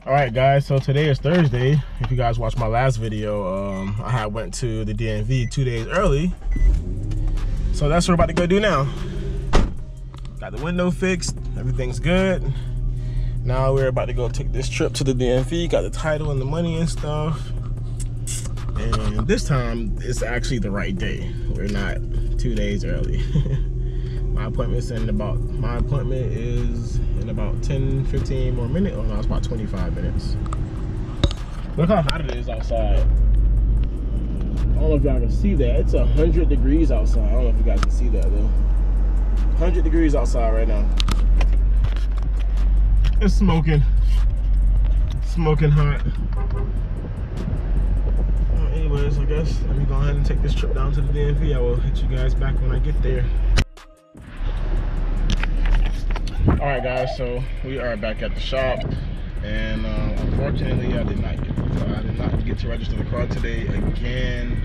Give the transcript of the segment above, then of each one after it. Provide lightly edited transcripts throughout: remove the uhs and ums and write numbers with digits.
All right, guys, so today is Thursday. If you guys watched my last video, I had went to the DMV 2 days early. So that's what we're about to go do now. Got the window fixed, everything's good. Now we're about to go take this trip to the DMV, got the title and the money and stuff. And this time, it's actually the right day. We're not 2 days early. My appointment is in about 10, 15 more minutes. Oh no, it's about 25 minutes. Look how hot it is outside. I don't know if y'all can see that. It's 100 degrees outside. I don't know if you guys can see that though. 100 degrees outside right now. It's smoking. Smoking hot. Anyways, I guess let me go ahead and take this trip down to the DMV. I will hit you guys back when I get there. All right, guys, so we are back at the shop, and unfortunately, I did not get to register the car today again.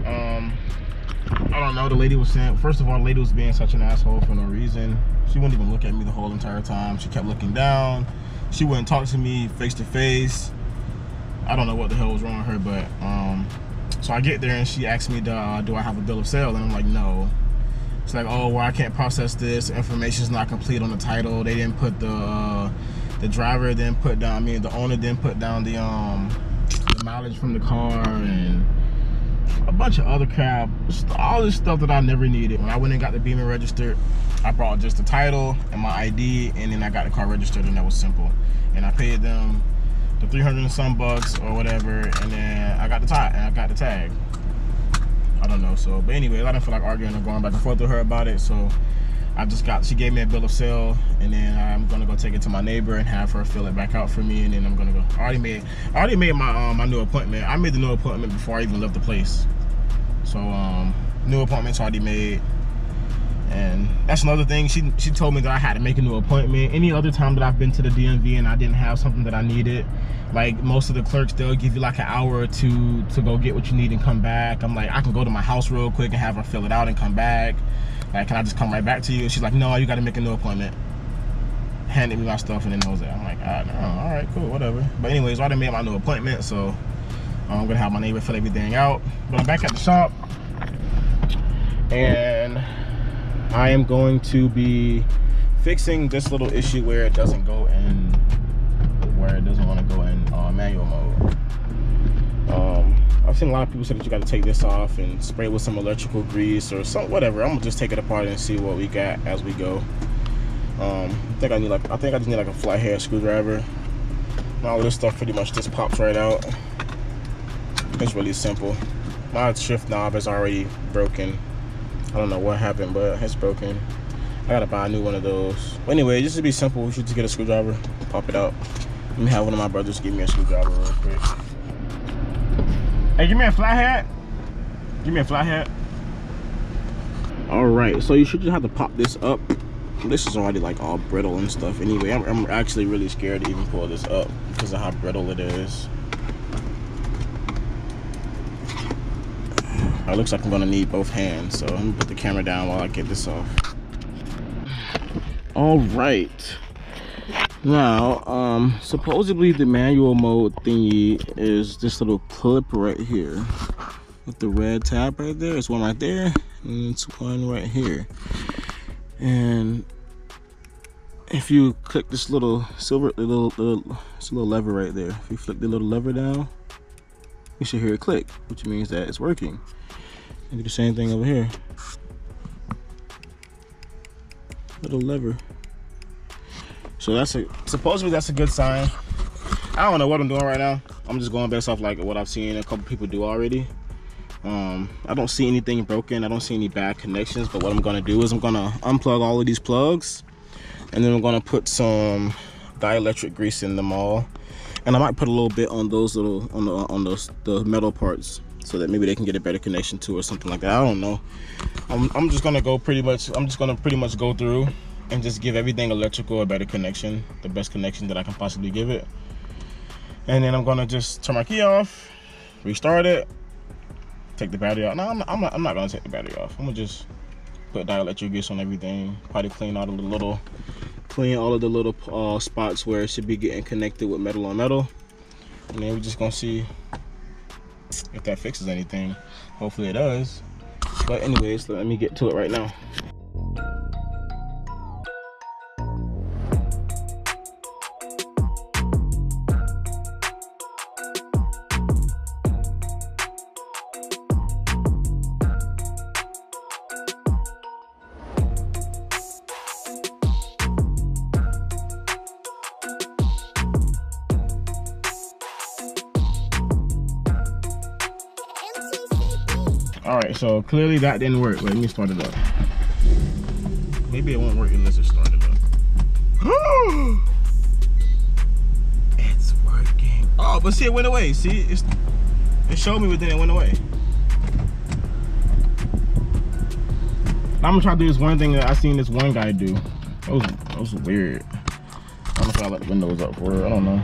I don't know. The lady was saying, first of all, the lady was being such an asshole for no reason. She wouldn't even look at me the whole entire time. She kept looking down. She wouldn't talk to me face to face. I don't know what the hell was wrong with her, but so I get there and she asked me, do I have a bill of sale? And I'm like, no. It's like, oh, well, I can't process this. Information's not complete on the title. They didn't put the driver didn't put down. I mean, the owner didn't put down the mileage from the car and a bunch of other crap. All this stuff that I never needed. When I went and got the Beamer registered, I brought just the title and my ID, and then I got the car registered, and that was simple. And I paid them the 300 and some bucks or whatever, and then I got the tag. I don't know, so, but anyways, I didn't feel like arguing or going back and forth with her about it, so she gave me a bill of sale, and then I'm gonna go take it to my neighbor and have her fill it back out for me, and then I'm gonna go. I already made my my new appointment. I made the new appointment before I even left the place. So new appointment's already made. And that's another thing, she told me that I had to make a new appointment. Any other time that I've been to the DMV and I didn't have something that I needed, like most of the clerks, they'll give you like an hour or two to go get what you need and come back. I'm like, I can go to my house real quick and have her fill it out and come back. Like, can I just come right back to you? She's like, no, you got to make a new appointment. Handed me my stuff and then that was it. I'm like, no, all right, cool, whatever. But anyways, I already made my new appointment, so I'm gonna have my neighbor fill everything out. But I'm back at the shop, and I am going to be fixing this little issue where it doesn't go in, want to go in manual mode. I've seen a lot of people say that you got to take this off and spray with some electrical grease or some whatever. I'm gonna just take it apart and see what we got as we go. I think I just need like a flathead screwdriver. All of this stuff pretty much just pops right out. It's really simple. My shift knob is already broken. I don't know what happened, but it's broken. I gotta buy a new one of those. But anyway, just to be simple, we should just get a screwdriver, pop it out. Let me have one of my brothers give me a screwdriver real quick. Hey, give me a flathead. Give me a flathead. All right, so you should just have to pop this up. This is already like all brittle and stuff. Anyway, I'm actually really scared to even pull this up because of how brittle it is. It looks like I'm gonna need both hands, so let me put the camera down while I get this off. All right, now supposedly the manual mode thingy is this little clip right here with the red tab right there. It's one right there, and it's one right here. And if you click this little silver, it's a little lever right there. If you flick the little lever down, you should hear it click, which means that it's working. And do the same thing over here. Little lever. So supposedly that's a good sign. I don't know what I'm doing right now. I'm just going based off like what I've seen a couple people do already. I don't see anything broken. I don't see any bad connections. But what I'm gonna do is I'm gonna unplug all of these plugs, and then I'm gonna put some dielectric grease in them all. And I might put a little bit on those little the metal parts, so that maybe they can get a better connection to or something like that. I don't know. I'm just gonna pretty much go through and just give everything electrical a better connection, the best connection that I can possibly give it. And then I'm gonna just turn my key off, restart it, take the battery out. No, I'm not gonna take the battery off. I'm gonna just put dielectric grease on everything, probably clean out the little clean all of the little spots where it should be getting connected with metal on metal. And then we're just gonna see if that fixes anything. Hopefully it does. But anyways, let me get to it right now. All right, so clearly that didn't work. Let me start it up. Maybe it won't work unless it's started up. It's working. Oh, but see, it went away. See, it showed me, but then it went away. I'm gonna try to do this one thing that I seen this one guy do. That was weird. I don't know if I let the windows up for her. I don't know.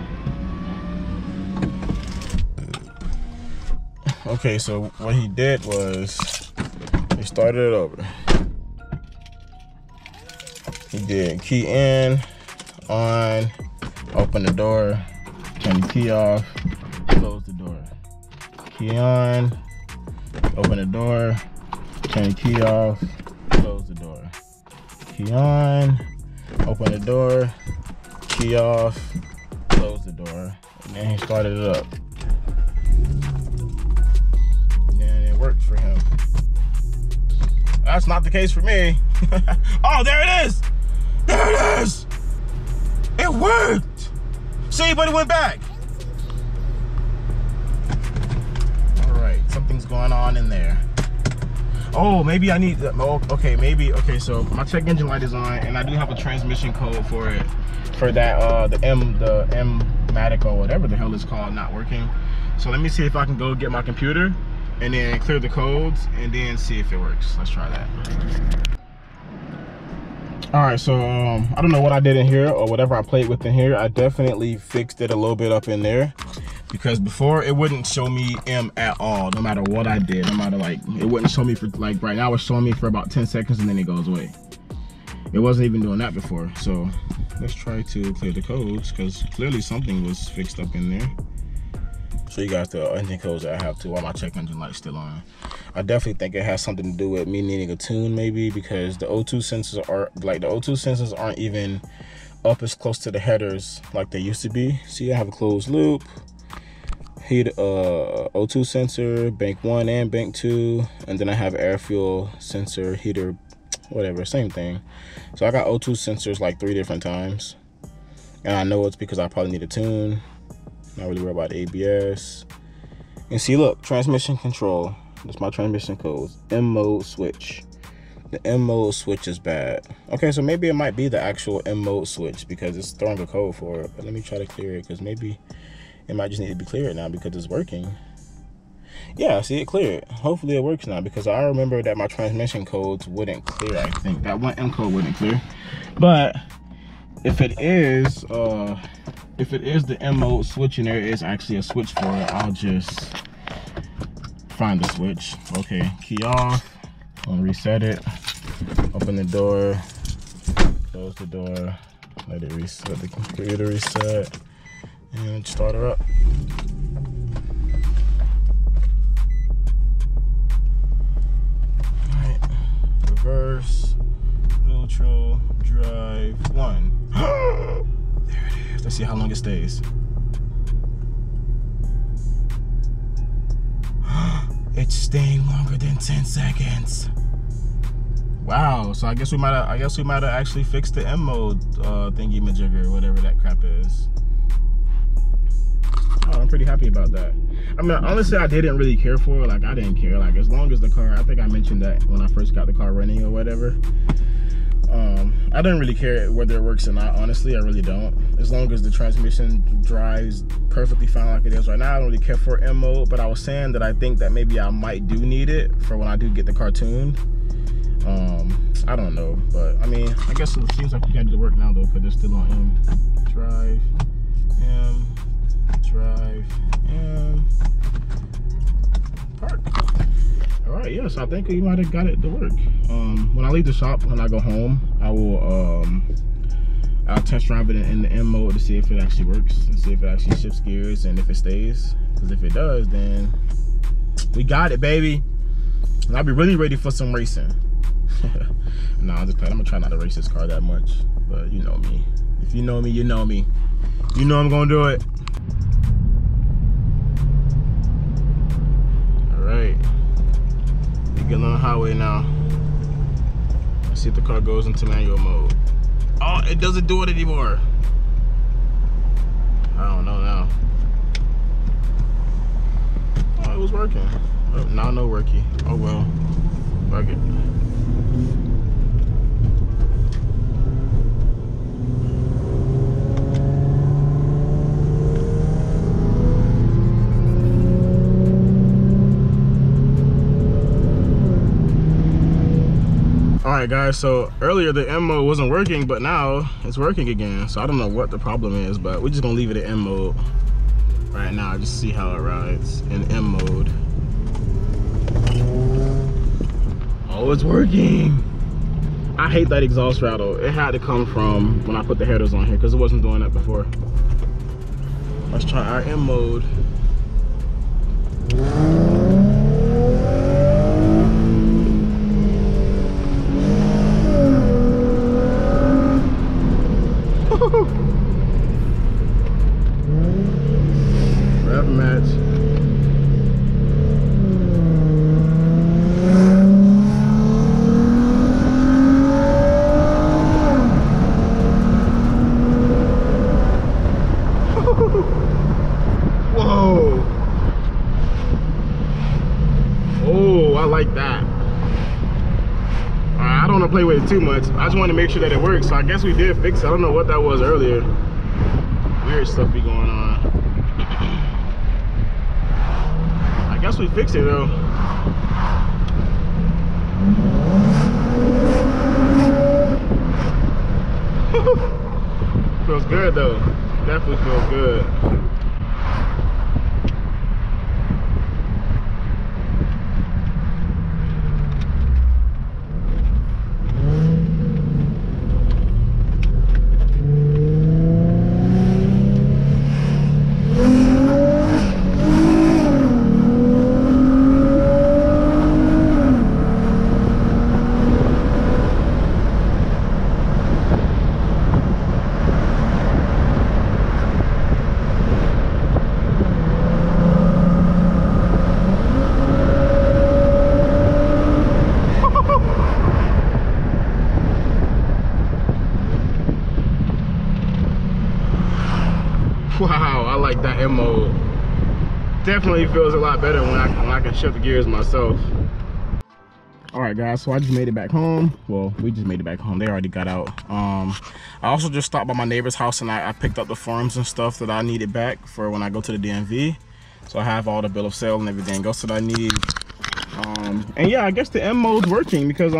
Okay, so what he did was he started it over. He did key in, on, open the door, turn the key off, close the door. Key on, open the door, turn the key off, close the door. Key on, open the door, key off, close the door. And then he started it up. Worked for him. That's not the case for me. Oh, there it is. There it is. It worked. See, but it went back. All right, something's going on in there. Oh, maybe I need. Oh, okay, maybe. Okay, so my check engine light is on, and I do have a transmission code for it. For that, the M-Matic or whatever the hell it's called, not working. So let me see if I can go get my computer and then clear the codes and then see if it works. Let's try that. All right, so I don't know what I did in here or whatever I played with in here. I definitely fixed it a little bit up in there, because before it wouldn't show me M at all, no matter what I did. No matter, like, it wouldn't show me for, like, right now it's showing me for about 10 seconds and then it goes away. It wasn't even doing that before. So let's try to clear the codes, because clearly something was fixed up in there. So you guys the engine codes that I have too, while my check engine light's still on. I definitely think it has something to do with me needing a tune, maybe, because the O2 sensors are, like, the O2 sensors aren't even up as close to the headers like they used to be. See, I have a closed loop, heat, O2 sensor, bank 1 and bank 2, and then I have air fuel sensor, heater, whatever, same thing. So I got O2 sensors like 3 different times, and I know it's because I probably need a tune. Not really worried about the ABS. And see, look, transmission control. That's my transmission codes. M mode switch. The M mode switch is bad. Okay, so maybe it might be the actual M mode switch, because it's throwing a code for it. But let me try to clear it, because maybe it might just need to be cleared now because it's working. Yeah, see, it cleared. Hopefully it works now, because I remember that my transmission codes wouldn't clear. I think that one M code wouldn't clear. But if it is the M mode switch and there is actually a switch for it, I'll just find the switch. Okay, key off, I'll reset it, open the door, close the door, let it reset, the computer reset, and start her up. Alright, reverse, neutral, drive, 1. There it is. Let's see how long it stays. It's staying longer than 10 seconds. Wow. So I guess we might have actually fixed the M mode thingy majigger, whatever that crap is. Oh, I'm pretty happy about that. I mean, honestly, I didn't really care for it. Like, I didn't care. Like, as long as the car, I think I mentioned that when I first got the car running or whatever. I don't really care whether it works or not. Honestly, I really don't. As long as the transmission drives perfectly fine like it is right now, I don't really care for M mode. But I was saying that I think that maybe I might do need it for when I do get the car tuned. I don't know, but I mean, I guess it seems like we gotta do the work now though, because it's still on M. Drive, M, drive, M, park. All right, yes, I think we might have got it to work. When I leave the shop, when I go home, I I'll test drive it in the M mode to see if it actually works and see if it actually shifts gears and if it stays. Because if it does, then we got it, baby. And I'll be really ready for some racing. Nah, I'm just playing. I'm gonna try not to race this car that much, but you know me. If you know me, you know me. You know I'm gonna do it. All right, we're getting on the highway now. Let's see if the car goes into manual mode. Oh, it doesn't do it anymore. I don't know now. Oh, it was working. Oh, now no worky. Oh well. Fuck it. Alright guys, so earlier the M mode wasn't working, but now it's working again. So I don't know what the problem is, but we're just gonna leave it in M mode right now, just see how it rides in M mode. Oh, it's working. I hate that exhaust rattle. It had to come from when I put the headers on here because it wasn't doing that before. Let's try our M mode. Rev match. Whoa. Oh, I like that. I don't want to play with it too much. I just want to make sure that it works. So I guess we did fix it. I don't know what that was earlier. Weird stuff be going on. I guess we fixed it though. Feels good though. Definitely feels good. Wow, I like that M mode. Definitely feels a lot better when I can shift the gears myself. All right guys, so I just made it back home. Well, we just made it back home. They already got out. I also just stopped by my neighbor's house and I picked up the forms and stuff that I needed back for when I go to the DMV. So I have all the bill of sale and everything else that I need. And yeah, I guess the M mode's working because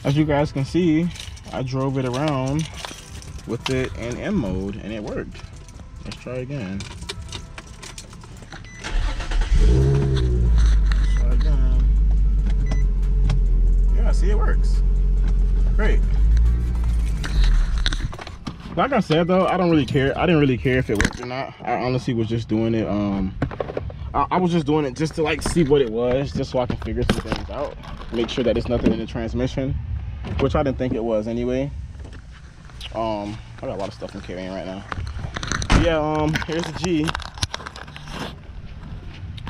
as you guys can see, I drove it around with it in M mode and it worked. Let's try again. Try again. Yeah, see, it works. Great. Like I said though, I don't really care. I didn't really care if it worked or not. I honestly was just doing it. I was just doing it just to like see what it was, just so I can figure some things out. Make sure that there's nothing in the transmission, which I didn't think it was anyway. I got a lot of stuff I'm carrying right now. But yeah, here's the G.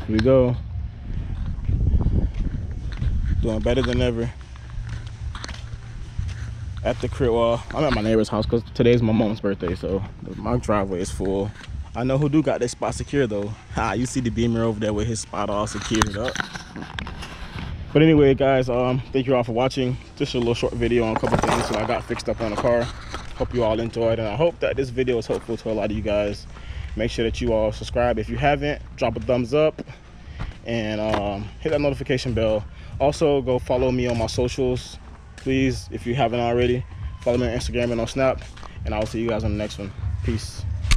Here we go. Doing better than ever. At the crib, well, I'm at my neighbor's house because today's my mom's birthday, so my driveway is full. I know who do got this spot secure though. Ha, you see the Beamer over there with his spot all secured up. But anyway guys, thank you all for watching. Just a little short video on a couple things that I got fixed up on the car. Hope you all enjoyed, and I hope that this video is helpful to a lot of you guys. Make sure that you all subscribe if you haven't, drop a thumbs up, and hit that notification bell. Also go follow me on my socials, please, if you haven't already. Follow me on Instagram and on Snap, and I'll see you guys on the next one. Peace.